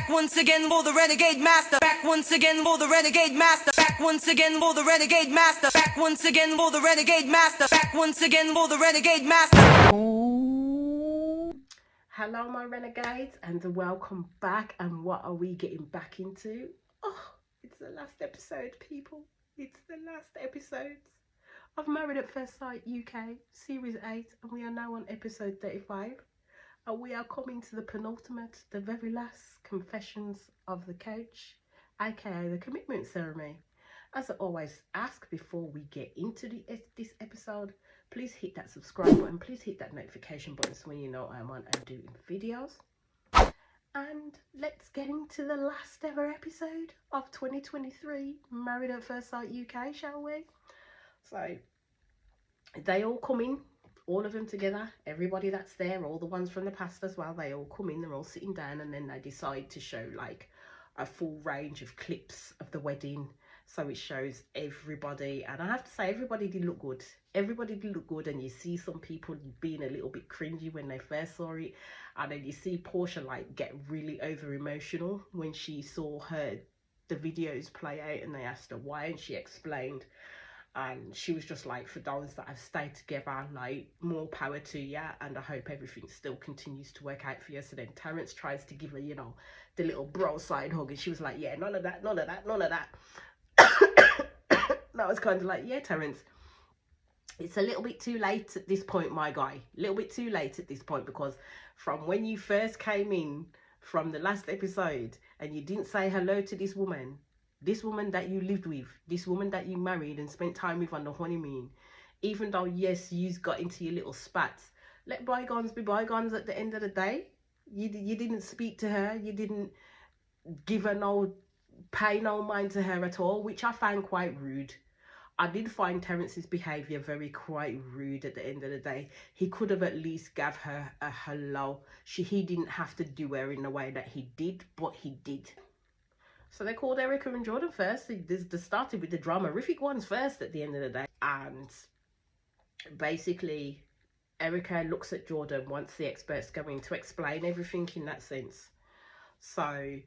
Back once again for the renegade master. Back once again for the renegade master. Back once again for the renegade master. Back once again for the renegade master. Back once again for the renegade master. Hello my renegades and welcome back. And what are we getting back into? Oh, it's the last episode, people. It's the last episode of Married at First Sight UK Series 8, and we are now on episode 35. And we are coming to the penultimate, the very last confessions of the coach, aka the commitment ceremony. As I always ask before we get into this episode, please hit that subscribe button, please hit that notification button so you know I'm on and doing videos. And let's get into the last ever episode of 2023 Married at First Sight UK, shall we? So they all come in, all of them together, everybody that's there, all the ones from the past as well, they all come in, they're all sitting down, and then they decide to show like a full range of clips of the wedding. So it shows everybody, and I have to say everybody did look good. Everybody did look good, and you see some people being a little bit cringy when they first saw it, and then you see Portia like get really over emotional when she saw the videos play out, and they asked her why, and she explained, and she was just like, for those that have stayed together, like, more power to you, and I hope everything still continues to work out for you. So then Terence tries to give her, you know, the little bro side hug, and she was like, yeah, none of that, none of that, none of that. That was kind of like, yeah, Terence, it's a little bit too late at this point, my guy. A little bit too late at this point, because from when you first came in from the last episode and you didn't say hello to this woman that you lived with, this woman that you married and spent time with on the honeymoon, even though, yes, you got into your little spats, let bygones be bygones. At the end of the day, you didn't speak to her, you didn't give her pay no mind to her at all, which I found quite rude. I did find Terence's behaviour quite rude at the end of the day. He could have at least gave her a hello. He didn't have to do her in the way that he did, but he did. So they called Erica and Jordan first. They started with the drama-rific ones first at the end of the day. And basically, Erica looks at Jordan once the experts go in to explain everything in that sense. So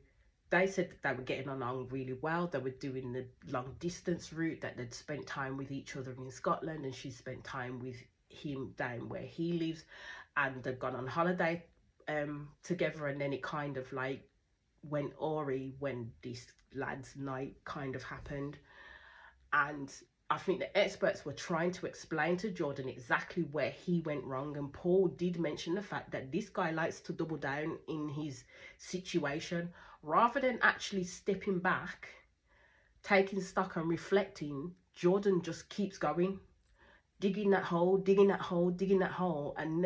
they said that they were getting along really well. They were doing the long distance route, that they'd spent time with each other in Scotland, and she spent time with him down where he lives, and they'd gone on holiday together. And then it kind of like went awry when this lad's night kind of happened. And I think the experts were trying to explain to Jordan exactly where he went wrong, and Paul did mention the fact that this guy likes to double down in his situation rather than actually stepping back, taking stock and reflecting. Jordan just keeps going, digging that hole, digging that hole, digging that hole, and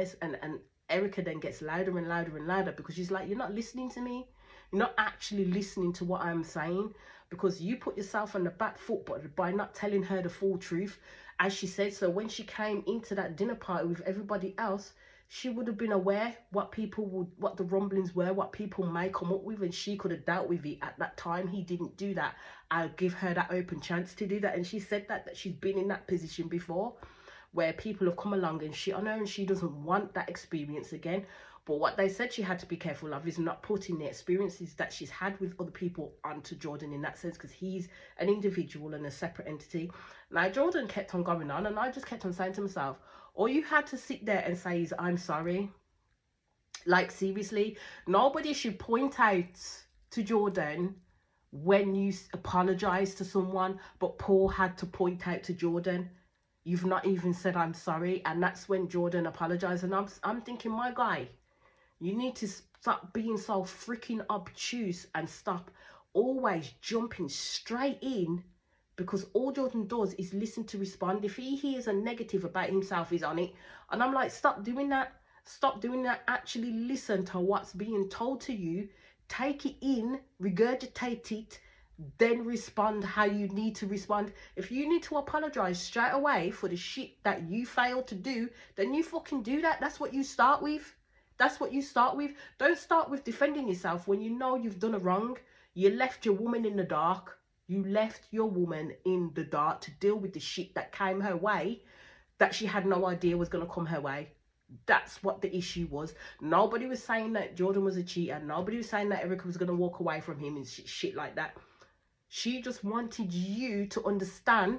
Erica then gets louder and louder and louder, because she's like, you're not listening to me, you're not actually listening to what I'm saying, because you put yourself on the back foot by not telling her the full truth. As she said, so when she came into that dinner party with everybody else, she would have been aware what the rumblings were, what people may come up with, and she could have dealt with it at that time. He didn't do that. I'll give her that open chance to do that. And she said that she's been in that position before, where people have come along and shit on her, and she doesn't want that experience again. But what they said she had to be careful of is not putting the experiences that she's had with other people onto Jordan in that sense, because he's an individual and a separate entity. Now, Jordan kept on going on, and I just kept on saying to myself, all you had to sit there and say is, I'm sorry. Like, seriously, nobody should point out to Jordan when you apologise to someone, but Paul had to point out to Jordan, you've not even said I'm sorry. And that's when Jordan apologised. And I'm thinking, my guy, you need to stop being so freaking obtuse and stop always jumping straight in, because all Jordan does is listen to respond. If he hears a negative about himself, he's on it. And I'm like, stop doing that. Stop doing that. Actually listen to what's being told to you. Take it in, regurgitate it, then respond how you need to respond. If you need to apologise straight away for the shit that you failed to do, then you fucking do that. That's what you start with. That's what you start with. Don't start with defending yourself when you know you've done a wrong. You left your woman in the dark. You left your woman in the dark to deal with the shit that came her way, that she had no idea was going to come her way. That's what the issue was. Nobody was saying that Jordan was a cheater. Nobody was saying that Erica was going to walk away from him and shit like that. She just wanted you to understand.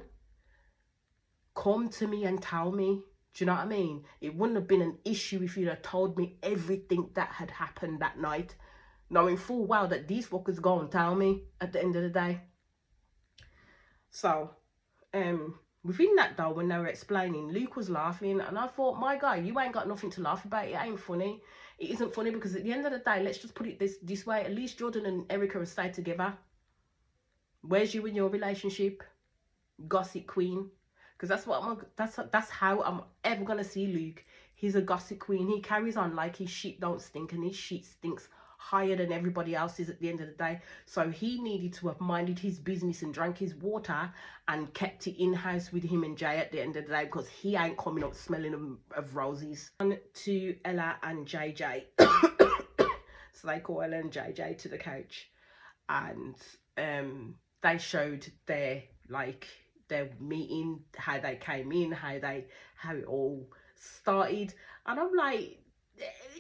Come to me and tell me. Do you know what I mean? It wouldn't have been an issue if you'd have told me everything that had happened that night, knowing full well that these fuckers go and tell me at the end of the day. So, within that though, when they were explaining, Luke was laughing, and I thought, my guy, you ain't got nothing to laugh about. It ain't funny. It isn't funny, because at the end of the day, let's just put it this way. At least Jordan and Erica have stayed together. Where's you in your relationship, gossip queen? Because that's how I'm ever gonna see Luke. He's a gossip queen. He carries on like his shit don't stink, and his shit stinks higher than everybody else's at the end of the day. So he needed to have minded his business and drank his water and kept it in-house with him and Jay at the end of the day, because he ain't coming up smelling of roses. On to Ella and JJ. So they call Ella and JJ to the couch, and they showed their meeting, how they came in, how it all started. And I'm like,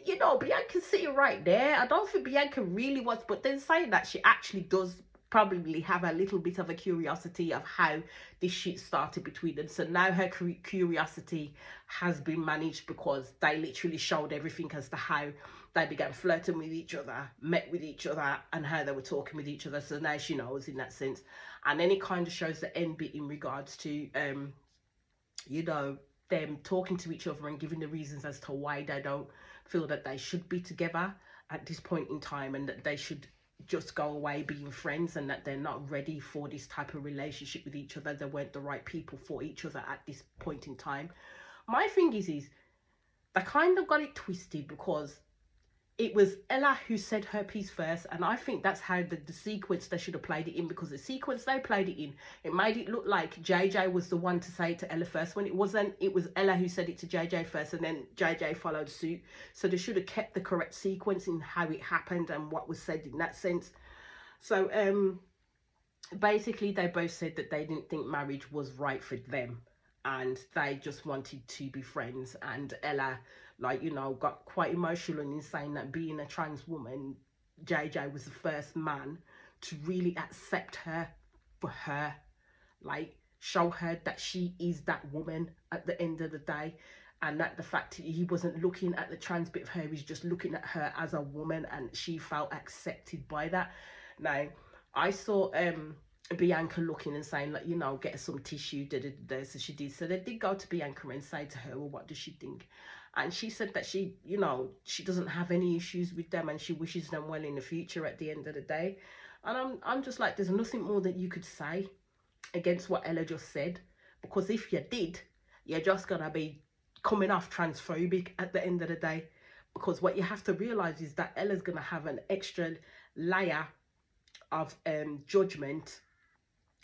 you know, Bianca's sitting right there. I don't think Bianca really was, but then saying that, she actually does probably have a little bit of a curiosity of how this shit started between them. So now her curiosity has been managed, because they literally showed everything as to how they began flirting with each other, met with each other, and how they were talking with each other. So now she knows in that sense. And then it kind of shows the end bit in regards to, you know, them talking to each other and giving the reasons as to why they don't feel that they should be together at this point in time, and that they should just go away being friends, and that they're not ready for this type of relationship with each other. They weren't the right people for each other at this point in time. My thing is they kind of got it twisted, because it was Ella who said her piece first, and I think that's how the sequence they should have played it in, because the sequence they played it in, it made it look like JJ was the one to say it to Ella first, when it wasn't. It was Ella who said it to JJ first, and then JJ followed suit. So they should have kept the correct sequence in how it happened and what was said in that sense. So basically they both said that they didn't think marriage was right for them, and they just wanted to be friends. And Ella, like, you know, got quite emotional in saying that being a trans woman, JJ was the first man to really accept her for her, like show her that she is that woman at the end of the day, and that the fact he wasn't looking at the trans bit of her, he's just looking at her as a woman, and she felt accepted by that. Now, I saw Bianca looking and saying, like, you know, get some tissue, so she did. So they did go to Bianca and say to her, well, what does she think? And she said that she, you know, she doesn't have any issues with them, and she wishes them well in the future at the end of the day. And I'm just like, there's nothing more that you could say against what Ella just said, because if you did, you're just gonna be coming off transphobic at the end of the day. Because what you have to realize is that Ella's gonna have an extra layer of judgment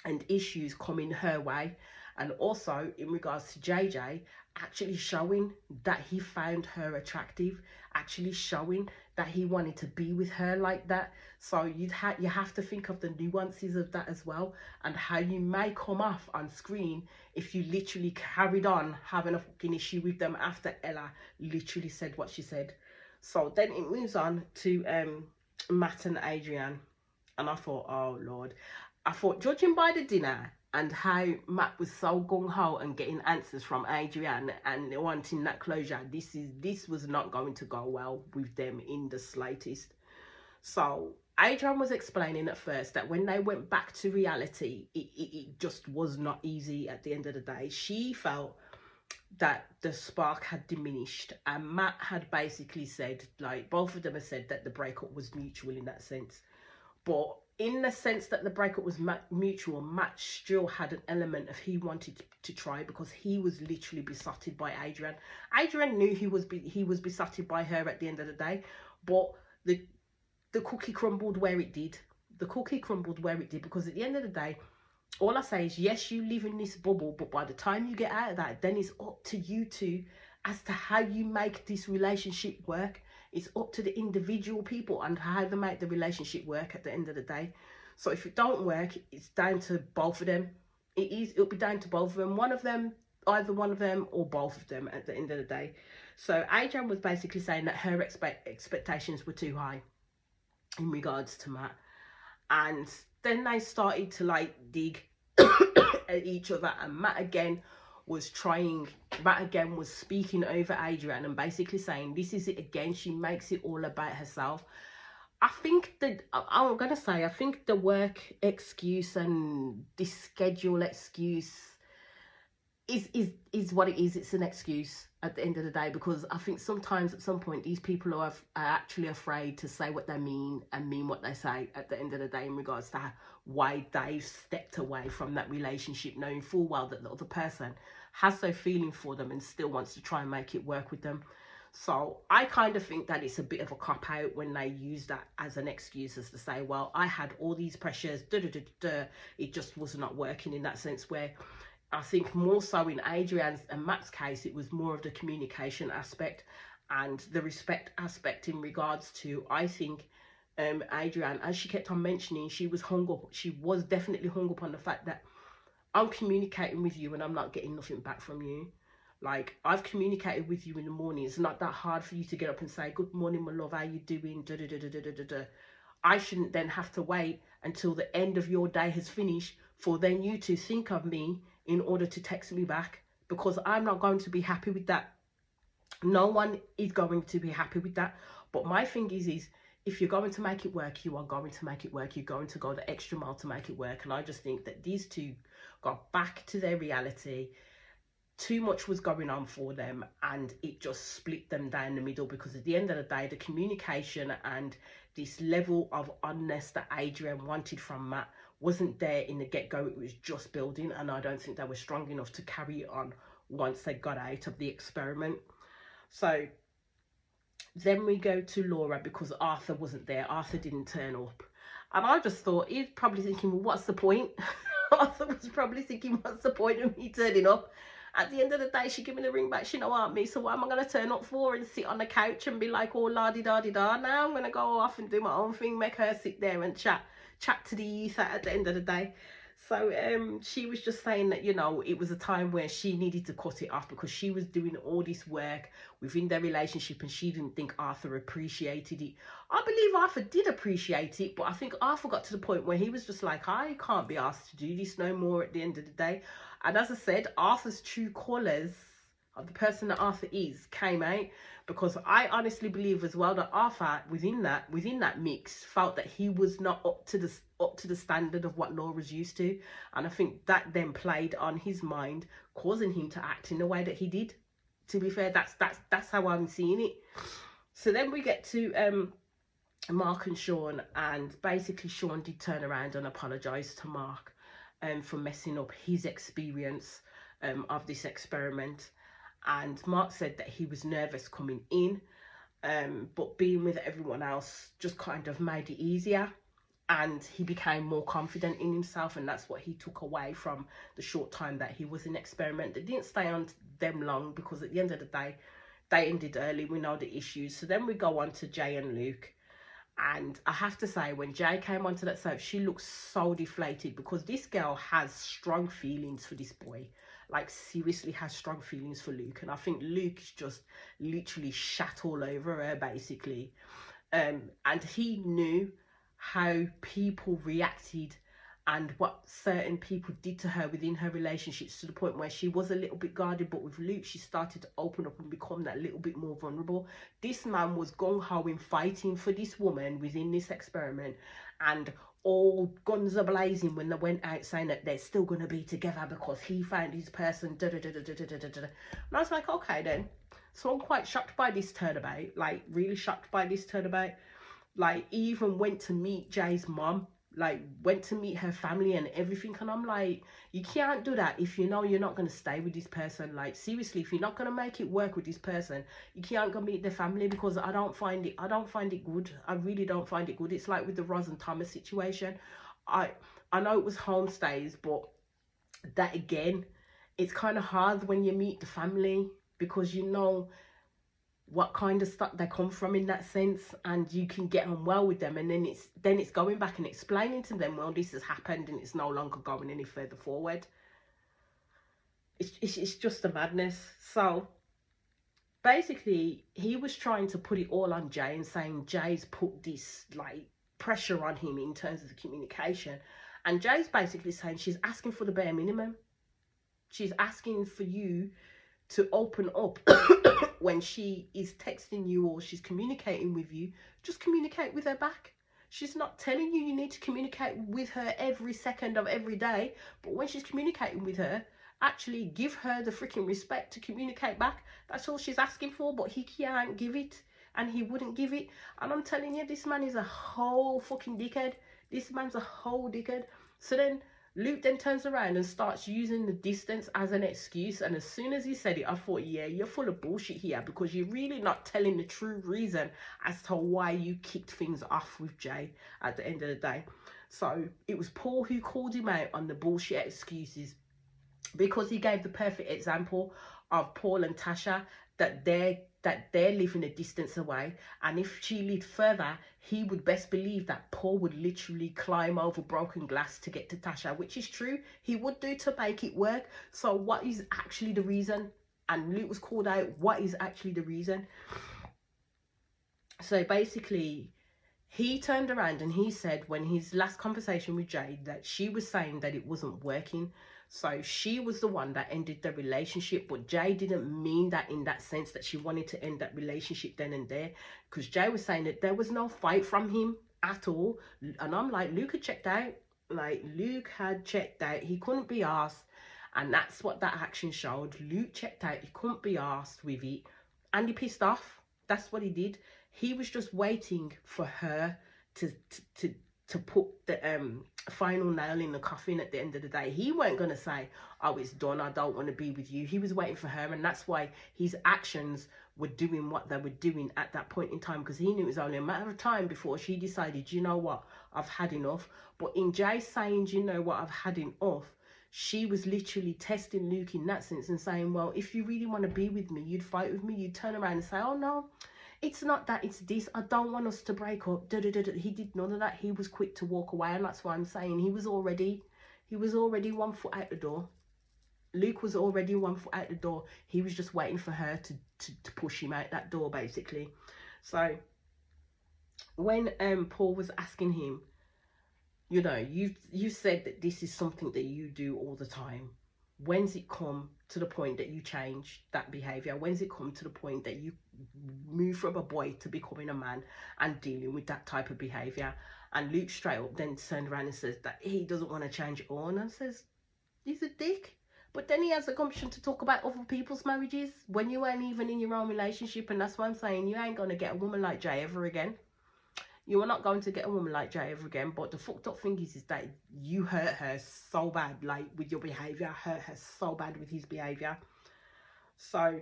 and issues coming her way. And also in regards to JJ, actually showing that he found her attractive, actually showing that he wanted to be with her like that. So you have to think of the nuances of that as well, and how you may come off on screen if you literally carried on having a fucking issue with them after Ella literally said what she said. So then it moves on to Matt and Adrian, and I thought, oh Lord, I thought, judging by the dinner and how Matt was so gung-ho and getting answers from Adrian and wanting that closure, this was not going to go well with them in the slightest. So Adrian was explaining at first that when they went back to reality, it just was not easy at the end of the day. She felt that the spark had diminished, and Matt had basically said, like, both of them had said that the breakup was mutual in that sense. But in the sense that the breakup was mutual, Matt still had an element of he wanted to try, because he was literally besotted by Adrian. Adrian knew he was besotted by her at the end of the day, but the cookie crumbled where it did. The cookie crumbled where it did, because at the end of the day, all I say is, yes, you live in this bubble, but by the time you get out of that, then it's up to you two as to how you make this relationship work. It's up to the individual people and how they make the relationship work at the end of the day. So if it don't work, it's down to both of them. It'll be down to both of them. Either one of them or both of them at the end of the day. So Adrian was basically saying that her expectations were too high in regards to Matt. And then they started to like dig at each other, and Matt again was speaking over Adrian and basically saying, this is it again, she makes it all about herself. I think that I'm gonna say, I think the work excuse and this schedule excuse is what it is. It's an excuse at the end of the day, because I think sometimes at some point these people are actually afraid to say what they mean and mean what they say at the end of the day, in regards to why they've stepped away from that relationship, knowing full well that the other person has no feeling for them and still wants to try and make it work with them. So I kind of think that it's a bit of a cop out when they use that as an excuse, as to say, well, I had all these pressures, it just was not working, in that sense. Where I think more so in Adrian's and Matt's case, it was more of the communication aspect and the respect aspect, in regards to, I think, Adrian, as she kept on mentioning, she was definitely hung up on the fact that I'm communicating with you and I'm not getting nothing back from you. Like, I've communicated with you in the morning. It's not that hard for you to get up and say, good morning, my love, how you doing? I shouldn't then have to wait until the end of your day has finished for then you to think of me in order to text me back, because I'm not going to be happy with that. No one is going to be happy with that. But my thing is if you're going to make it work, you are going to make it work. You're going to go the extra mile to make it work. And I just think that these two got back to their reality. Too much was going on for them, and it just split them down the middle, because at the end of the day, the communication and this level of honest that Adrian wanted from Matt wasn't there in the get-go. It was just building, and I don't think they were strong enough to carry it on once they got out of the experiment. So then we go to Laura, because Arthur wasn't there. Arthur didn't turn up, and I just thought he's probably thinking, well, what's the point? Arthur was probably thinking, what's the point of me turning up? At the end of the day, she gave me the ring back. She don't want me, so what am I going to turn up for and sit on the couch and be like, oh, la-di-da-di-da? Now I'm going to go off and do my own thing, make her sit there and chat to the ether at the end of the day. So she was just saying that, you know, it was a time where she needed to cut it off, because she was doing all this work within their relationship and she didn't think Arthur appreciated it. I believe Arthur did appreciate it, but I think Arthur got to the point where he was just like, I can't be asked to do this no more at the end of the day. And as I said, Arthur's true colours of the person that Arthur is came out, because I honestly believe as well that Arthur within that mix felt that he was not up to the standard of what Laura's used to, and I think that then played on his mind, causing him to act in the way that he did. To be fair, that's how I'm seeing it. So then we get to Mark and Sean, and basically Sean did turn around and apologise to Mark for messing up his experience of this experiment. And Mark said that he was nervous coming in, but being with everyone else just kind of made it easier, and he became more confident in himself, and that's what he took away from the short time that he was in experiment. They didn't stay on them long, because at the end of the day, they ended early. We know the issues. So then we go on to Jay and Luke. And I have to say, when Jay came onto that soap, she looked so deflated, because this girl has strong feelings for this boy. Like, seriously has strong feelings for Luke. And I think Luke is just literally shat all over her, basically. And he knew how people reacted and what certain people did to her within her relationships, to the point where she was a little bit guarded. But with Luke, she started to open up and become that little bit more vulnerable. This man was gung-ho in fighting for this woman within this experiment, and all guns are blazing when they went out saying that they're still going to be together because he found his person, And I was like, okay then. So I'm quite shocked by this turnabout, like really shocked by this turnabout. Like, he even went to meet Jay's mom, like went to meet her family and everything, and I'm like, you can't do that if you know you're not going to stay with this person. Like, seriously, if you're not going to make it work with this person, you can't go meet their family, because I don't find it good. I really don't find it good. It's like with the Roz and Thomas situation. I know it was homestays, but that again, it's kind of hard when you meet the family, because you know what kind of stuff they come from in that sense, and you can get on well with them, and then it's going back and explaining to them, well, this has happened and it's no longer going any further forward. It's just a madness. So basically he was trying to put it all on Jay and saying Jay's put this like pressure on him in terms of the communication, and Jay's basically saying she's asking for the bare minimum. She's asking for you to open up when she is texting you or she's communicating with you. Just communicate with her back. She's not telling you need to communicate with her every second of every day, but when she's communicating with her, actually give her the freaking respect to communicate back. That's all she's asking for, but he can't give it, and he wouldn't give it. And I'm telling you, this man is a whole fucking dickhead. This man's a whole dickhead. So then Luke then turns around and starts using the distance as an excuse. And as soon as he said it, I thought, yeah, you're full of bullshit here, because you're really not telling the true reason as to why you kicked things off with Jay at the end of the day. So it was Paul who called him out on the bullshit excuses, because he gave the perfect example of Paul and Tasha, that they're living a distance away, and if she lived further, he would best believe that Paul would literally climb over broken glass to get to Tasha, which is true, he would do to make it work. So what is actually the reason? And Luke was called out, what is actually the reason? So basically he turned around and he said, when his last conversation with Jay, that she was saying that it wasn't working. So she was the one that ended the relationship, but Jay didn't mean that in that sense, that she wanted to end that relationship then and there, because Jay was saying that there was no fight from him at all. And I'm like, Luke had checked out. Like, Luke had checked out. He couldn't be arsed. And that's what that action showed. Luke checked out. He couldn't be arsed with it. And he pissed off. That's what he did. He was just waiting for her to put the final nail in the coffin at the end of the day. He weren't going to say, oh, it's done, I don't want to be with you. He was waiting for her, and that's why his actions were doing what they were doing at that point in time, because he knew it was only a matter of time before she decided, you know what, I've had enough. But in Jay saying, you know what, I've had enough, she was literally testing Luke in that sense and saying, well, if you really want to be with me, you'd fight with me, you'd turn around and say, oh no, it's not that, it's this, I don't want us to break up. He did none of that. He was quick to walk away, and that's why I'm saying he was already 1 foot out the door. Luke was already 1 foot out the door. He was just waiting for her to push him out that door, basically. So when Paul was asking him, you know, you said that this is something that you do all the time. When's it come to the point that you change that behavior? When's it come to the point that you move from a boy to becoming a man and dealing with that type of behavior? And Luke straight up then turned around and says that he doesn't want to change it all, and says he's a dick. But then he has the gumption to talk about other people's marriages when you ain't even in your own relationship. And that's why I'm saying you ain't going to get a woman like Jay ever again. You are not going to get a woman like Jay ever again. But the fucked up thing is that you hurt her so bad, like, with your behaviour. Hurt her so bad with his behaviour. So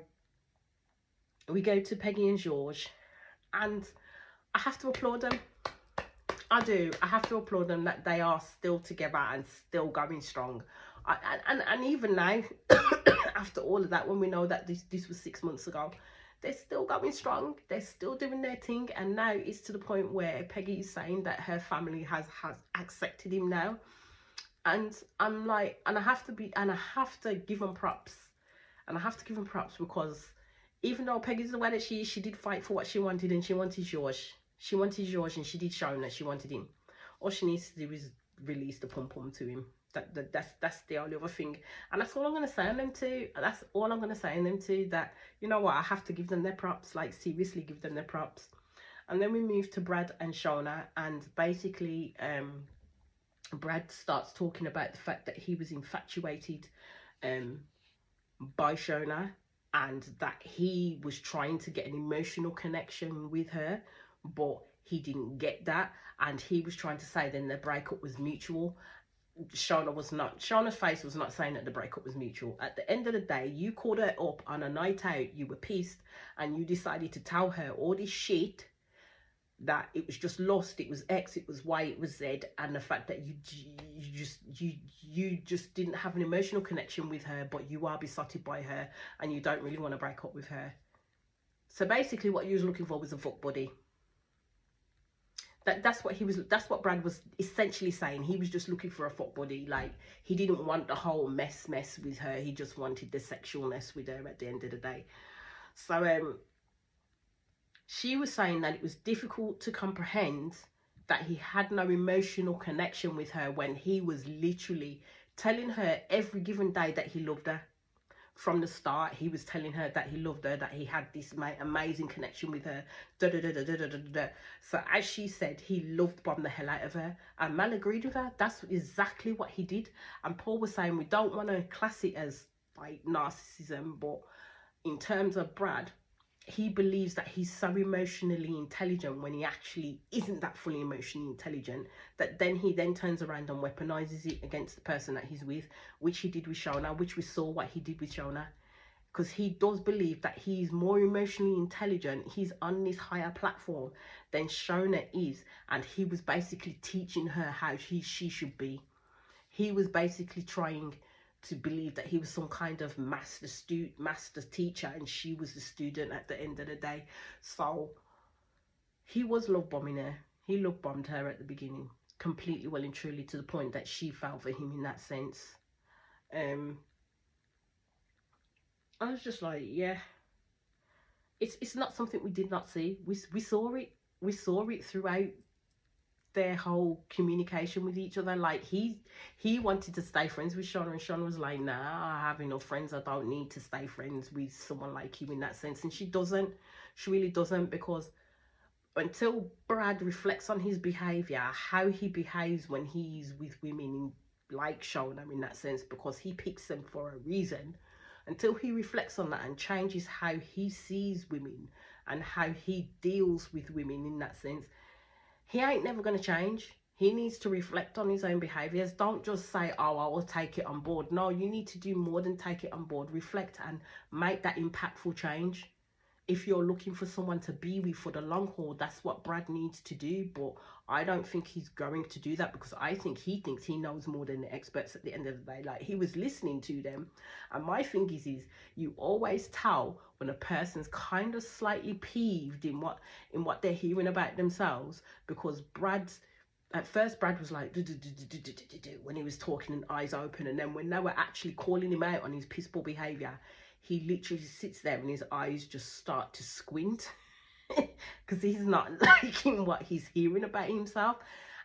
we go to Peggy and George, and I have to applaud them. I do. I have to applaud them that they are still together and still going strong. And even now, after all of that, when we know that this was 6 months ago, they're still going strong. They're still doing their thing. And now it's to the point where Peggy is saying that her family has accepted him now. And I'm like, and I have to give them props. And I have to give them props because even though Peggy's the way that she did fight for what she wanted, and she wanted George. She wanted George, and she did show him that she wanted him. All she needs to do is release the pom-pom to him. That's the only other thing. And that's all I'm going to say on them two. That's all I'm going to say on them two. That, you know what, I have to give them their props. Like, seriously, give them their props. And then we move to Brad and Shona. And basically, Brad starts talking about the fact that he was infatuated by Shona, and that he was trying to get an emotional connection with her, but he didn't get that. And he was trying to say then the breakup was mutual. Shauna's face was not saying that the breakup was mutual. At the end of the day, you called her up on a night out, you were pissed, and you decided to tell her all this shit, that it was just lust, it was X, it was Y, it was Z, and the fact that you just didn't have an emotional connection with her, but you are besotted by her, and you don't really want to break up with her. So basically what you was looking for was a fuck buddy. That's what Brad was essentially saying. He was just looking for a fuck buddy. Like, he didn't want the whole mess with her. He just wanted the sexualness with her at the end of the day. So she was saying that it was difficult to comprehend that he had no emotional connection with her when he was literally telling her every given day that he loved her. From the start, he was telling her that he loved her, that he had this amazing connection with her. So as she said, he loved bomb the hell out of her. And Mal agreed with her. That's exactly what he did. And Paul was saying, we don't want to class it as like narcissism, but in terms of Brad, he believes that he's so emotionally intelligent when he actually isn't that fully emotionally intelligent, that then he turns around and weaponizes it against the person that he's with, which he did with Shona, which we saw what he did with Shona. Because he does believe that he's more emotionally intelligent, he's on this higher platform than Shona is, and he was basically teaching her how she should be. He was basically trying to believe that he was some kind of master teacher, and she was the student at the end of the day. So he was love bombing her. He love bombed her at the beginning, completely, well and truly, to the point that she fell for him in that sense. I was just like, yeah, it's not something we did not see. We saw it. We saw it throughout their whole communication with each other. Like he wanted to stay friends with Shona, and Shona was like, nah, I have enough friends, I don't need to stay friends with someone like you in that sense. And she really doesn't, because until Brad reflects on his behavior, how he behaves when he's with women like Shona in that sense, because he picks them for a reason, until he reflects on that and changes how he sees women and how he deals with women in that sense, he ain't never going to change. He needs to reflect on his own behaviours. Don't just say, oh, I will take it on board. No, you need to do more than take it on board. Reflect and make that impactful change. If you're looking for someone to be with for the long haul, that's what Brad needs to do. But I don't think he's going to do that, because I think he thinks he knows more than the experts at the end of the day. Like, he was listening to them. And my thing is you always tell when a person's kind of slightly peeved in what they're hearing about themselves, because at first Brad was like when he was talking and eyes open, and then when they were actually calling him out on his piss poor behaviour, he literally sits there and his eyes just start to squint because he's not liking what he's hearing about himself.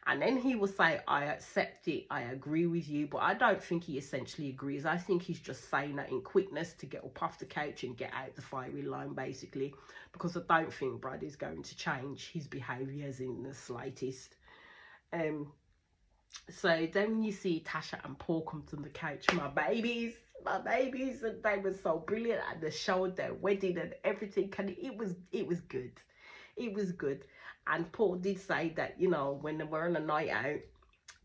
And then he will say, I accept it, I agree with you. But I don't think he essentially agrees. I think he's just saying that in quickness to get up off the couch and get out the firing line, basically. Because I don't think Brad is going to change his behaviours in the slightest. So then you see Tasha and Paul come to the couch, my babies, and they were so brilliant, and they showed their wedding and everything, and it was good. And Paul did say that, you know, when they were on a night out,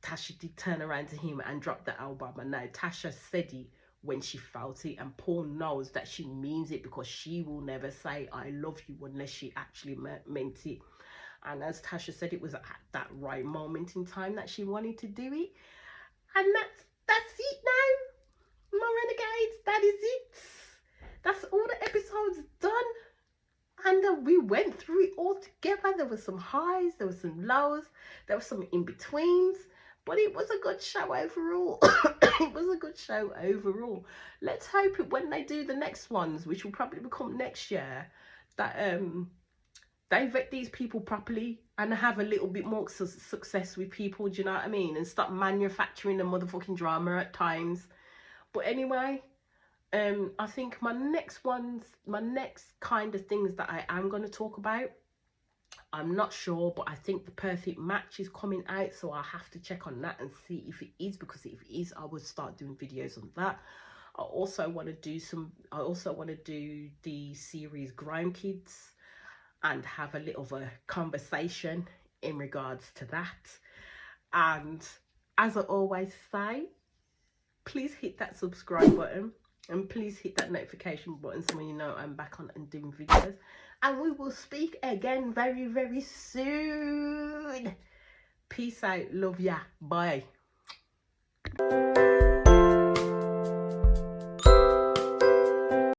Tasha did turn around to him and drop the album. And now Tasha said it when she felt it, and Paul knows that she means it, because she will never say I love you unless she actually meant it. And as Tasha said, it was at that right moment in time that she wanted to do it. And that's it now, my renegades. That is it. That's all the episodes done. And we went through it all together. There were some highs, there were some lows, there were some in-betweens. But it was a good show overall. It was a good show overall. Let's hope it, when they do the next ones, which will probably become next year, that they vet these people properly and have a little bit more success with people, do you know what I mean? And stop manufacturing the motherfucking drama at times. But anyway, I think my next kind of things that I am going to talk about, I'm not sure, but I think the perfect match is coming out, so I'll have to check on that and see if it is, because if it is, I will start doing videos on that. I also want to do the series Grime Kids and have a little of a conversation in regards to that. And as I always say, please hit that subscribe button and please hit that notification button so you know I'm back on and doing videos. And we will speak again very, very soon. Peace out. Love ya. Bye.